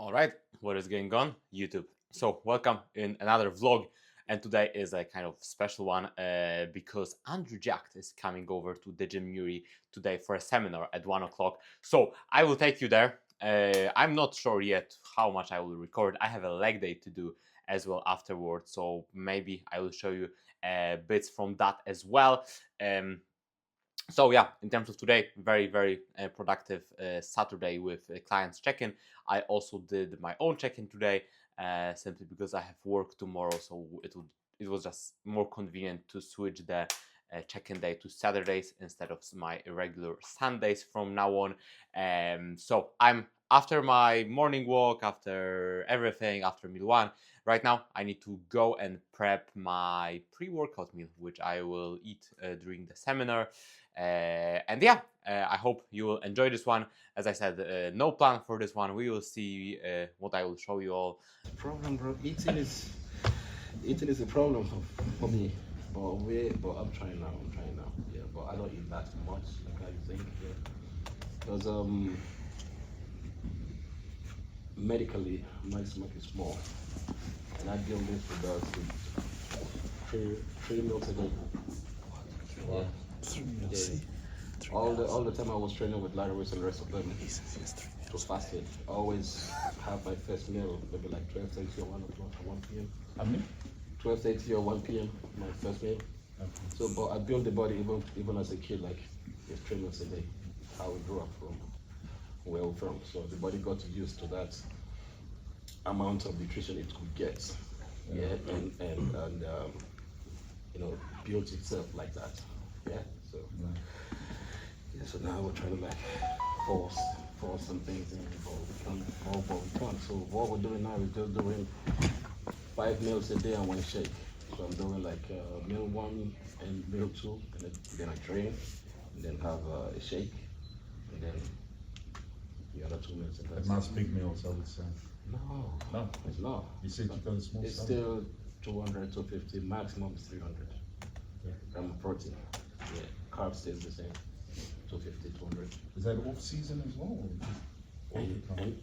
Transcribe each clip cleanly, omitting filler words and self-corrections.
Alright, what is going on, YouTube? So, welcome in another vlog, and today is a kind of special one because Andrew Jack is coming over to the Gym Newry today for a seminar at 1 o'clock. So, I will take you there. I'm not sure yet how much I will record. I have a leg day to do as well afterwards, so maybe I will show you bits from that as well. So yeah, in terms of today, very productive Saturday with clients check-in. I also did my own check-in today simply because I have work tomorrow, so it was just more convenient to switch the check-in day to Saturdays instead of my regular Sundays from now on. So I'm after my morning walk, after everything, after meal one. Right now, I need to go and prep my pre-workout meal, which I will eat during the seminar. And yeah, I hope you will enjoy this one. As I said, no plan for this one. We will see what I will show you all. Problem, bro. Eating is a problem for me. But I'm trying now. Yeah, but I don't eat that much like I think. Yeah, because medically my stomach is small, and I deal with three meals a day. Yeah. All the time I was training with Larry and the rest of them, it was fasted. I always have my first meal maybe like 12:30 or 1 o'clock or 1 p.m. How many? 12:30 or 1 p.m. my first meal. Okay. So, but I built the body even as a kid, like just 3 meals a day. How we grew up from where we're from. So the body got used to that amount of nutrition it could get. Yeah, and built itself like that. Yeah. So yeah, so now we're trying to like force some things in, but we can't. So what we're doing now is just doing 5 meals a day and 1 shake. So I'm doing like meal 1 and meal 2, and then I train, and then have a shake, and then the other 2 meals. But not big meals, I would say. No, it's not. You said you got a small It's stomach. still 200, 250, maximum is 300 gram of protein. Yeah, carb stays the same, 250, 200. Is that off season as well? Or just all the time?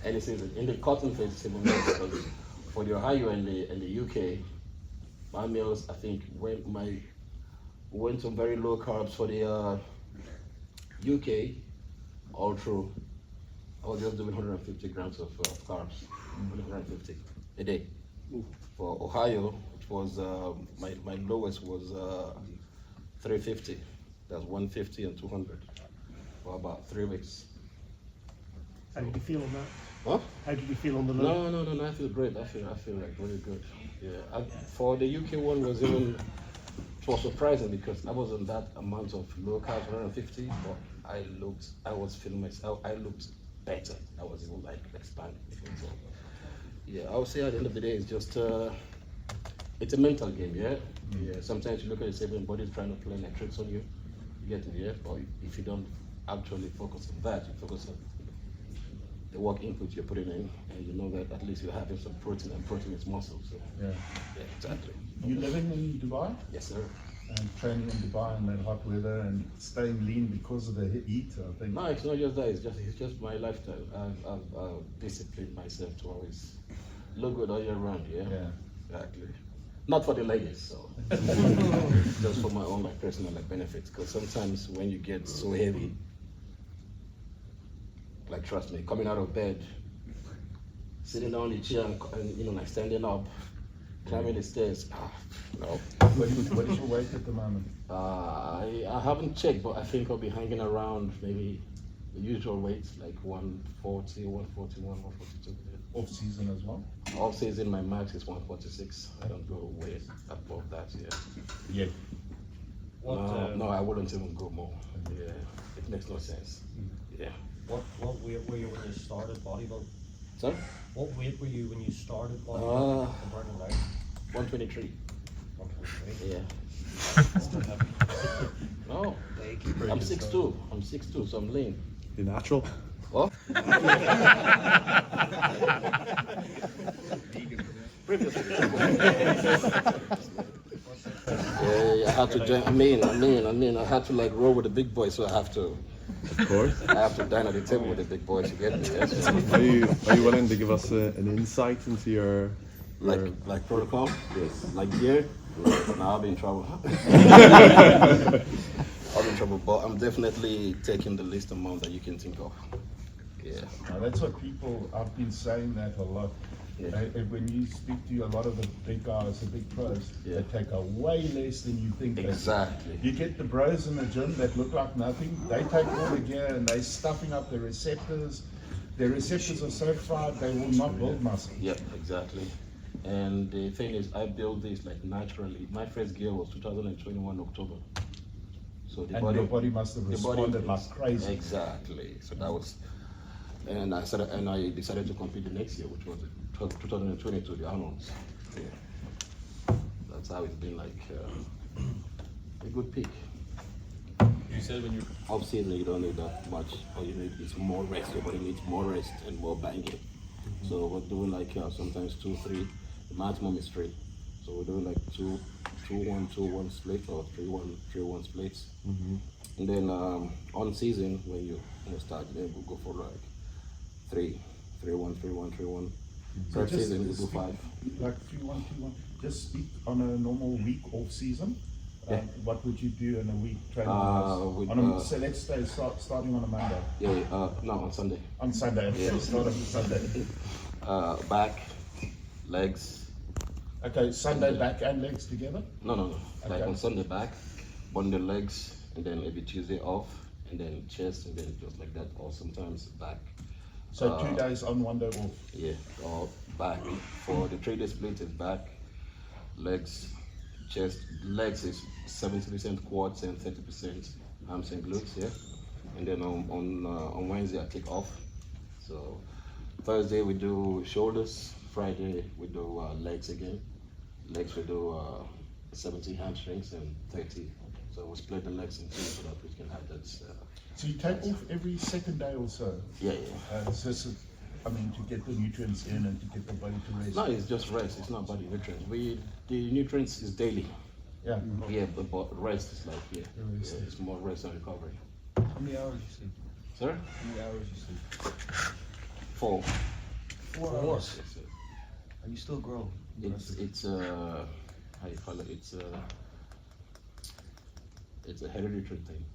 Any season. In the cotton phase, simple meals, because for the Ohio and the UK, my meals I think went on very low carbs. For the UK, all through, I was just doing 150 grams of carbs, 150 a day. For Ohio, it was my lowest was 350. That's 150 and 200 for about 3 weeks. How did you feel on that? Huh? How did you feel on the low? No. I feel great. I feel like really good. Yeah. For the UK one it was surprising because I wasn't that amount of low carbs, 150, but I was feeling myself. I looked better. I was even like expanding. So, yeah, I would say at the end of the day, it's just it's a mental game. Yeah. Yeah. Sometimes you look at yourself and body's trying to play like tricks on you. You get it, yeah. But if you don't actually focus on that, you focus on the work input you're putting in, and you know that at least you're having some protein, and protein is muscle. So Yeah. exactly. You living in Dubai Yes, sir. and training in Dubai in that hot weather and staying lean because of the heat, I think. No, it's not just that. It's just my lifestyle. I've disciplined myself to always look good all year round. Yeah. Yeah. Exactly. Not for the ladies, so just for my own like personal like benefits. Because sometimes when you get so heavy, like trust me, coming out of bed, sitting down in the chair and like standing up, climbing the stairs. No. What is your weight at the moment? I haven't checked, but I think I'll be hanging around maybe the usual weights like 140, 141, 142. Yeah. Off season as well? All season my max is 146. I don't go way above that. Yeah. Yeah. No, I wouldn't even go more. Yeah, it makes no sense. Yeah. What weight were you when you started bodybuilding? Sorry? What weight were you when you started bodybuilding compared to now? 123. 123. Yeah. No, I'm 6'2". I'm 6'2", so I'm lean. You're natural. What? Yeah, I had to join. I mean, I had to like roll with the big boys, so I have to Of course. I have to dine at the table with the big boys to get me. Yes. Are you willing to give us an insight into your Like protocol? Yes. Like gear? Now I'll be in trouble. I'll be in trouble, but I'm definitely taking the least amount that you can think of. Yeah. Now, that's what people, I've been saying that a lot. Yeah. When you speak to a lot of the big guys, the big pros, Yeah. they take a way less than you think. Exactly. You get the bros in the gym that look like nothing. They take all the gear and they stuffing up the receptors. Their receptors are so fried they will not build muscle. Yep, exactly. And the thing is, I built this like naturally. My first gear was 2021 October. So the And your body must have the body- responded like crazy. Exactly. So that was, and I decided to compete the next year, which was 2022, the Arnold's. Yeah. That's how it's been like a good peak. You said when you Off season, you don't need that much. All you need is more rest. Your body needs more rest and more banging. So we're doing like sometimes 2, 3. The maximum is 3. So we're doing like 2, 1, 2, 1 split or 3, 1, 3, 1 splits. And then on season, when you start, then we'll go for like 3, 3, 1, 3, 1, 3, 1. Third just season, we do speak- 5. Like 3, 1, 3, 1. Just speak on a normal week off season. Yeah. What would you do in a week training with, wise? So let's say starting on a Monday. No, on Sunday. On Sunday, okay, start on Sunday. Back, legs. Okay, Sunday back and legs together? No. Like Okay. on Sunday back, Monday legs, and then maybe Tuesday off, and then chest, and then just like that, or sometimes back. So 2 days on, 1 day off. Yeah, or back. For the 3-day split is back, legs, chest. Legs is 70% quads and 30% arms and glutes, yeah. And then on Wednesday I take off. So Thursday we do shoulders. Friday we do legs again. Legs we do 70 hamstrings and 30. So we split the legs in 2 so that we can have that. So you take off every second day or so? Yeah. To get the nutrients in and to get the body to rest. No, it's just rest. It's not body nutrients. The nutrients is daily. Yeah. Yeah, but rest is like Rest. it's more rest and recovery. How many hours you sleep? Sir? How many hours you sleep? 4. 4 hours. Yes, yes. And you still grow. It's how you call it? It's a hereditary thing.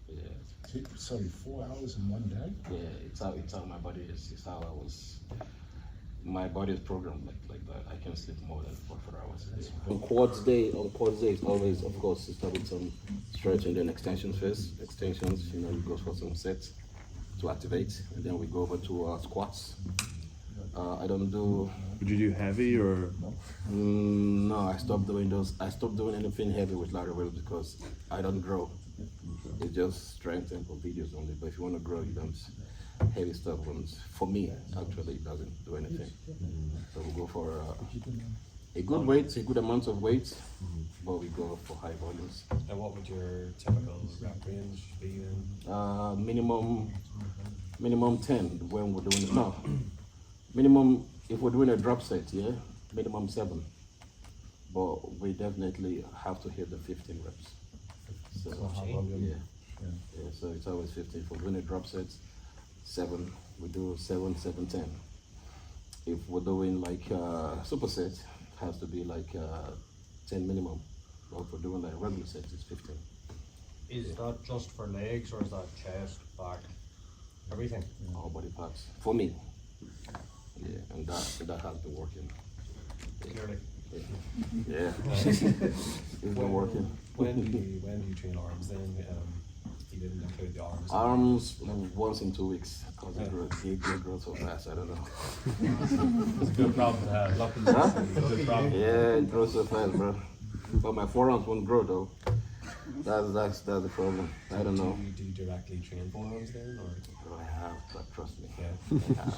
Yeah, Sorry, 4 hours in 1 day? yeah. It's how my body is. It's how I was. My body is programmed like that. I can sleep more than 4 hours a day. On quads day, it's always, of course, you start with some stretch and then extensions first. Extensions, you go for some sets to activate, and then we go over to squats. I don't do. Would you do heavy or? No, I stopped doing those. I stopped doing anything heavy with lateral because I don't grow. It's just strength and for videos only. But if you want to grow, you don't. Heavy stuff for me actually it doesn't do anything. So we go for a good weight, a good amount of weight, but we go for high volumes. and what would your typical rep range be then? Minimum 10 when we're doing minimum if we're doing a drop set, yeah, minimum 7. But we definitely have to hit the 15 reps. So yeah. So it's always 15. If we're doing a drop set, 7. We do 7, 7, 10. If we're doing like superset, it has to be like 10 minimum. But if we're doing like regular sets, it's 15. Is that just for legs or is that chest, back, everything? All body parts. For me. Yeah, and that has been working. Clearly. Yeah. It's been working. When do you train arms then? You didn't include the arms. Arms once in 2 weeks. Because it grows so fast, I don't know. It's a good problem to have. Huh? It's a good problem. Yeah, it grows so fast, bro. But my forearms won't grow though. That's the problem. I don't know. Do you directly train forearms then, or? I have, but trust me. Yeah. I have.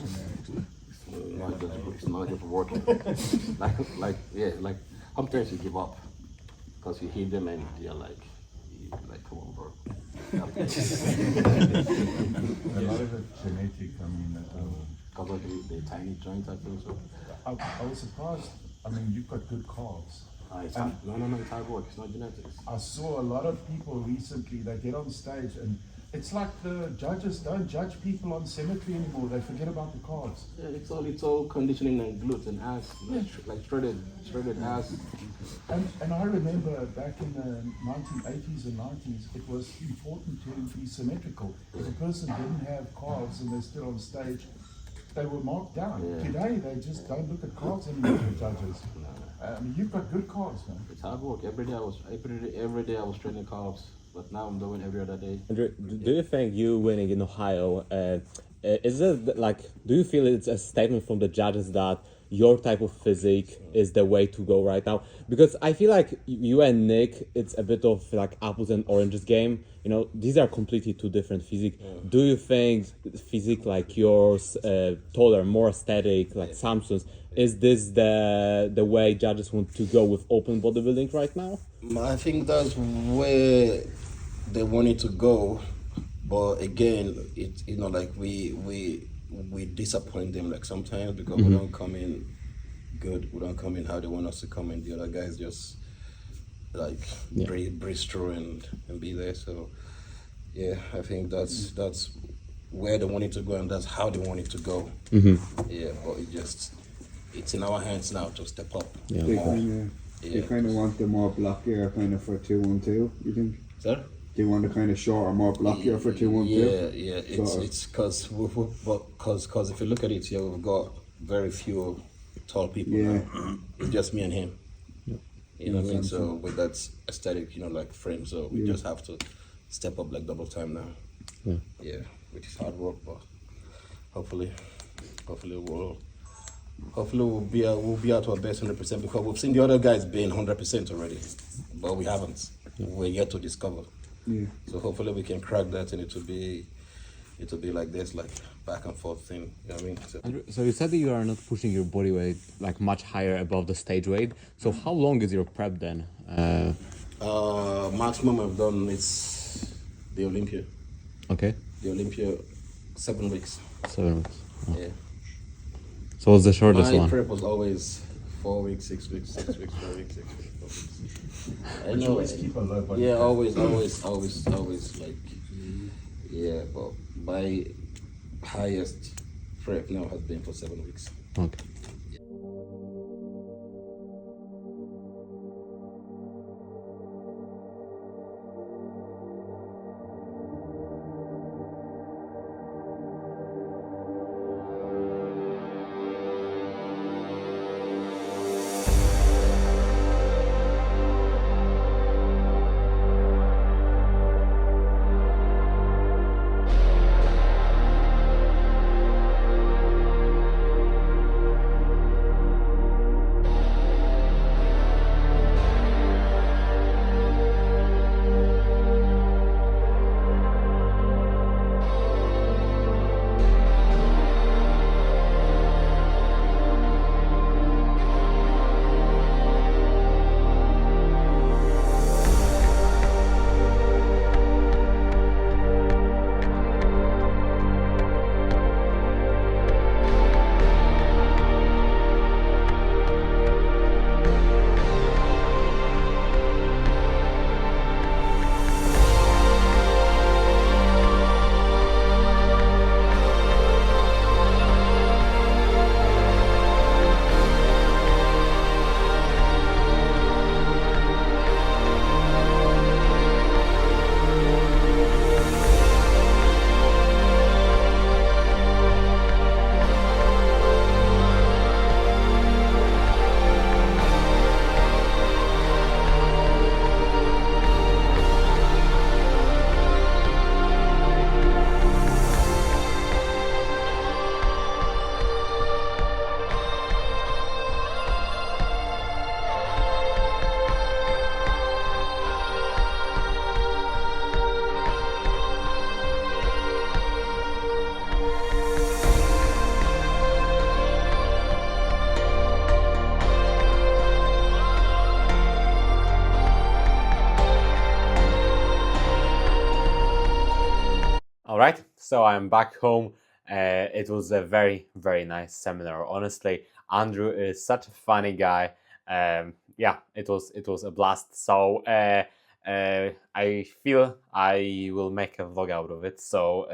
It's not just working. like sometimes you give up because you hit them and you're like, come on, bro. A lot of it genetic, Because of the tiny joint, I think so. I was surprised, you've got good calves. It's hard. No, it's hard work. It's not genetics. I saw a lot of people recently, they get on stage and It's like the judges don't judge people on symmetry anymore. They forget about the cards. Yeah, it's all conditioning and glutes and ass, like shredded ass. And I remember back in the 1980s and 90s, it was important to be symmetrical. If a person didn't have cards and they're still on stage, they were marked down. Yeah. Today, they just don't look at cards anymore, the judges. I mean, you've got good cards, man. It's hard work. Every day I was training calves, but now I'm doing every other day. Andrew, do you think you winning in Ohio, is it like, do you feel it's a statement from the judges that your type of physique is the way to go right now? Because I feel like you and Nick, it's a bit of like apples and oranges game. You know, these are completely two different physique. Do you think physique like yours, taller, more aesthetic, like Samson's, is this the way judges want to go with open bodybuilding right now? I think that's where they wanted to go, but again, it like we disappoint them like sometimes because we don't come in good, we don't come in how they want us to come in. The other guys just like breeze through and be there. So yeah, I think that's where they wanted to go and that's how they wanted to go. Yeah, but it's in our hands now to step up. They more. kind of, you kind of want the more blockier kind of for 2-1-2. You think? Sir? Do you want the kind of shorter, more blockier for 2-1-2? Yeah. Sort of. It's because if you look at it here, we've got very few tall people now. It's just me and him. You know what I mean? So with that aesthetic, like frame, so we just have to step up like double time now. Yeah, which is hard work, but hopefully we'll be at our best 100% because we've seen the other guys being 100% already, but we haven't. We're yet to discover. Yeah. So hopefully we can crack that and it'll be like this, like back and forth thing. You know what I mean? So you said that you are not pushing your body weight like much higher above the stage weight. So how long is your prep then? Maximum I've done is the Olympia. Okay. The Olympia, 7 weeks. 7 weeks. Oh. Yeah. So what's the shortest My one? prep was always 4 weeks, 6 weeks, 6 weeks, 4 weeks, 6 weeks, 4 weeks. I know. Always keep a low body Yeah, fat. always like, yeah, but my highest prep now has been for 7 weeks. Okay. All right, so I'm back home. It was a very, very nice seminar. Honestly, Andrew is such a funny guy. Yeah, it was a blast. So I feel I will make a vlog out of it. So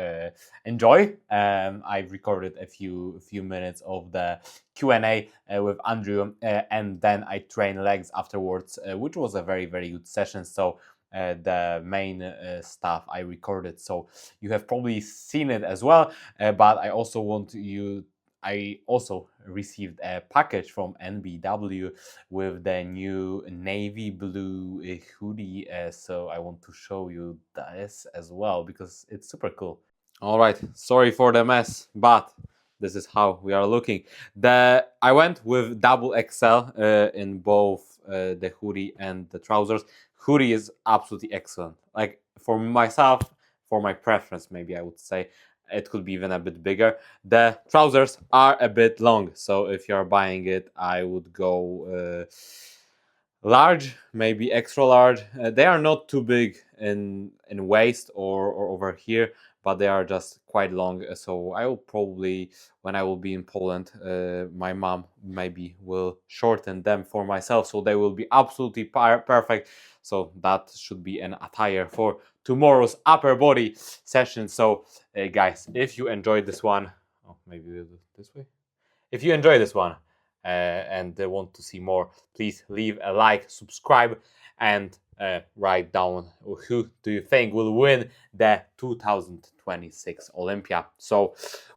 enjoy. I've recorded a few minutes of the Q&A with Andrew, and then I train legs afterwards, which was a very good session. So the main stuff I recorded, so you have probably seen it as well. But I also want you. I also received a package from NBW with the new navy blue hoodie, so I want to show you this as well because it's super cool. All right, sorry for the mess, but this is how we are looking. I went with double XL in both the hoodie and the trousers. Hoodie is absolutely excellent. Like for myself, for my preference, maybe I would say it could be even a bit bigger. The trousers are a bit long, so if you are buying it, I would go large, maybe extra large. They are not too big in waist or over here, but they are just quite long. So I will probably, when I will be in Poland, my mom maybe will shorten them for myself, so they will be absolutely perfect. So that should be an attire for tomorrow's upper body session. So guys, if you enjoyed this one, oh, maybe we'll do it this way. If you enjoy this one and want to see more, please leave a like, subscribe, and write down who do you think will win the 2026 Olympia. So